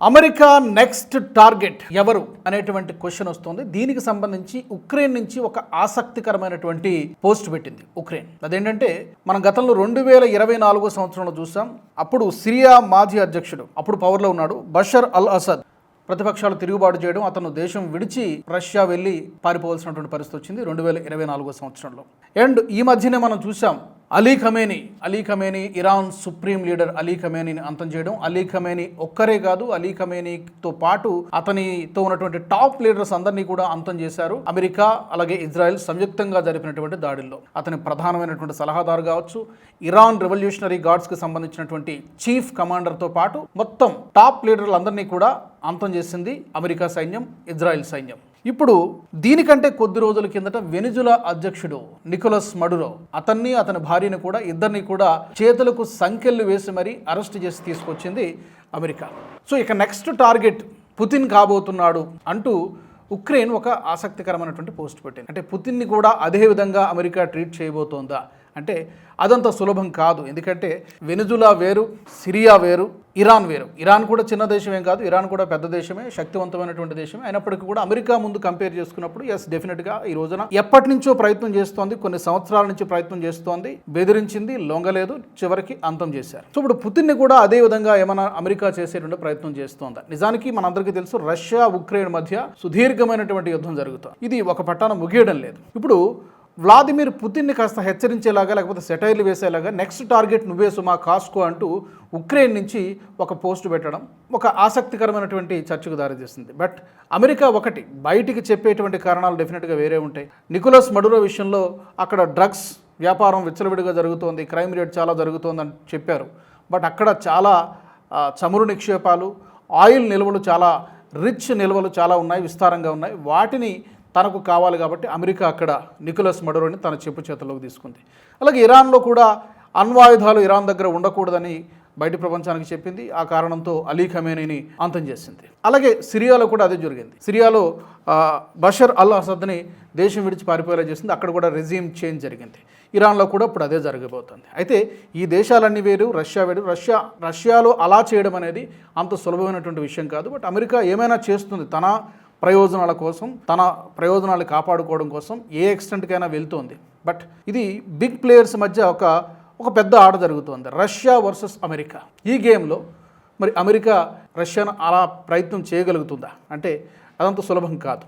America next target ఎవరు అనేటువంటి question వస్తుంది. దీనికి సంబంధించి ఉక్రెయిన్ నుంచి ఒక ఆసక్తికరమైనటువంటి పోస్ట్ పెట్టింది ఉక్రెయిన్. అదేంటంటే మనం గతంలో 2024 సంవత్సరంలో చూసాం. అప్పుడు సిరియా మాజీ అధ్యక్షుడు, అప్పుడు పవర్లో ఉన్నాడు బషర్ అల్ అసద్, ప్రతిపక్షాలు తిరుగుబాటు చేయడం, అతను దేశం విడిచి రష్యా వెళ్ళి పారిపోవాల్సినటువంటి పరిస్థితి వచ్చింది 2024 సంవత్సరంలో. అండ్ ఈ మధ్యనే మనం చూసాం Ali Khamenei Iran supreme leader Ali ఖమేనీని అంతం చేయడం. అలీ ఖమేనీ ఒక్కరే కాదు, అలీ ఖమేనీతో పాటు అతనితో ఉన్నటువంటి టాప్ లీడర్స్ అందరినీ కూడా అంతం చేశారు అమెరికా అలాగే ఇజ్రాయెల్ సంయుక్తంగా జరిపినటువంటి దాడుల్లో. అతని ప్రధానమైనటువంటి సలహాదారు కావచ్చు, ఇరాన్ రెవల్యూషనరీ గార్డ్స్కి సంబంధించినటువంటి చీఫ్ కమాండర్తో పాటు మొత్తం టాప్ లీడర్లందరినీ కూడా అంతం చేసింది అమెరికా సైన్యం, ఇజ్రాయెల్ సైన్యం. ఇప్పుడు దీనికంటే కొద్ది రోజుల కిందట వెనిజులా అధ్యక్షుడు నికోలస్ మడురో, అతని భార్యను కూడా, ఇద్దరిని కూడా చేతులకు సంకెళ్ళు వేసి మరీ అరెస్ట్ చేసి తీసుకొచ్చింది అమెరికా. సో ఇక నెక్స్ట్ టార్గెట్ పుతిన్ కాబోతున్నాడు అంటూ ఉక్రెయిన్ ఒక ఆసక్తికరమైనటువంటి పోస్ట్ పెట్టింది. అంటే పుతిన్ని కూడా అదే విధంగా అమెరికా ట్రీట్ చేయబోతోందా అంటే అదంత సులభం కాదు. ఎందుకంటే వెనిజులా వేరు, సిరియా వేరు, ఇరాన్ వేరు. ఇరాన్ కూడా చిన్న దేశమేం కాదు, ఇరాన్ కూడా పెద్ద దేశమే, శక్తివంతమైనటువంటి దేశమే. అయినప్పటికీ కూడా అమెరికా ముందు కంపేర్ చేసుకున్నప్పుడు డెఫినెట్గా ఈ రోజున ఎప్పటి నుంచో ప్రయత్నం చేస్తోంది, కొన్ని సంవత్సరాల నుంచి ప్రయత్నం చేస్తోంది, బెదిరించింది, లొంగలేదు, చివరికి అంతం చేశారు. సో ఇప్పుడు పుతిన్ని కూడా అదే విధంగా ఏమైనా అమెరికా చేసేటువంటి ప్రయత్నం చేస్తోందా? నిజానికి మనందరికీ తెలుసు, రష్యా ఉక్రెయిన్ మధ్య సుదీర్ఘమైనటువంటి యుద్ధం జరుగుతుంది. ఇది ఒక పట్టాన ముగియడం లేదు. ఇప్పుడు వ్లాదిమిర్ పుతిన్ని కాస్త హెచ్చరించేలాగా, లేకపోతే సెటైర్లు వేసేలాగా నెక్స్ట్ టార్గెట్ నువ్వే సుమా కాస్కో అంటూ ఉక్రెయిన్ నుంచి ఒక పోస్ట్ పెట్టడం ఒక ఆసక్తికరమైనటువంటి చర్చకు దారితీస్తుంది. బట్ అమెరికా ఒకటి బయటికి చెప్పేటువంటి కారణాలు డెఫినెట్గా వేరే ఉంటాయి. నికోలస్ మడురో విషయంలో అక్కడ డ్రగ్స్ వ్యాపారం విచ్చలవిడిగా జరుగుతోంది, క్రైమ్ రేట్ చాలా జరుగుతోందని చెప్పారు. బట్ అక్కడ చాలా చమురు నిక్షేపాలు, ఆయిల్ నిల్వలు, చాలా రిచ్ నిల్వలు చాలా ఉన్నాయి, విస్తారంగా ఉన్నాయి. వాటిని తనకు కావాలి కాబట్టి అమెరికా అక్కడ నికోలస్ మడురోని తన చెప్పు చేతుల్లోకి తీసుకుంది. అలాగే ఇరాన్లో కూడా అణ్వాయుధాలు ఇరాన్ దగ్గర ఉండకూడదని బయటి ప్రపంచానికి చెప్పింది. ఆ కారణంతో అలీ ఖమేనీని అంతం చేసింది. అలాగే సిరియాలో కూడా అదే జరిగింది. సిరియాలో బషర్ అల్ అసద్ని దేశం విడిచి పారిపోయేలా చేసింది. అక్కడ కూడా రెజీమ్ చేంజ్ జరిగింది. ఇరాన్లో కూడా ఇప్పుడు అదే జరగబోతుంది. అయితే ఈ దేశాలన్నీ వేరు, రష్యా వేరు. రష్యాలో అలా చేయడం అనేది అంత సులభమైనటువంటి విషయం కాదు. బట్ అమెరికా ఏమైనా చేస్తుంది తన ప్రయోజనాల కోసం, తన ప్రయోజనాలు కాపాడుకోవడం కోసం ఏ ఎక్స్టెంట్కైనా వెళ్తోంది. బట్ ఇది బిగ్ ప్లేయర్స్ మధ్య ఒక పెద్ద ఆట జరుగుతోంది, రష్యా వర్సెస్ అమెరికా. ఈ గేమ్లో మరి అమెరికా రష్యాను అలా ప్రయత్నం చేయగలుగుతుందా అంటే అదంత సులభం కాదు.